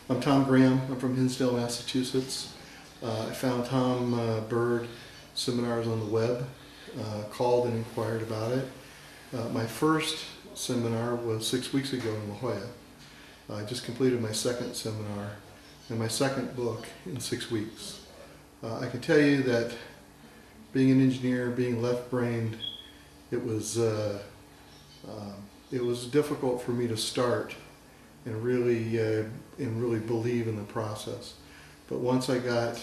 I'm Tom Graham. I'm from Hinsdale, Massachusetts. I found Tom Bird seminars on the web, called and inquired about it. My first seminar was 6 weeks ago in La Jolla. I just completed my second seminar and my second book in 6 weeks. I can tell you that being an engineer, being left-brained, it was difficult for me to start and really believe in the process. But once I got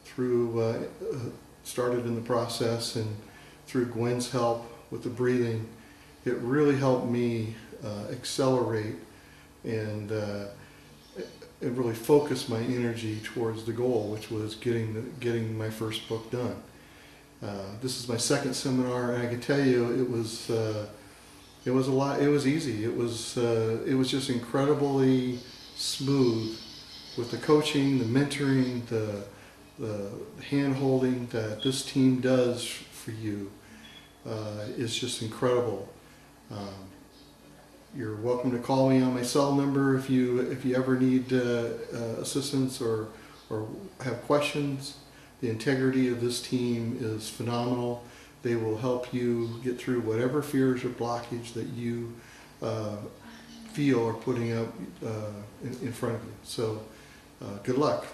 through, started in the process, and through Gwen's help with the breathing, it really helped me accelerate and really focus my energy towards the goal, which was getting my first book done. This is my second seminar, and I can tell you it was a lot. It was easy. It was just incredibly smooth with the coaching, the mentoring, the hand-holding that this team does for you. Is just incredible. You're welcome to call me on my cell number if you ever need assistance or have questions. The integrity of this team is phenomenal. They will help you get through whatever fears or blockage that you feel are putting up in front of you. So good luck.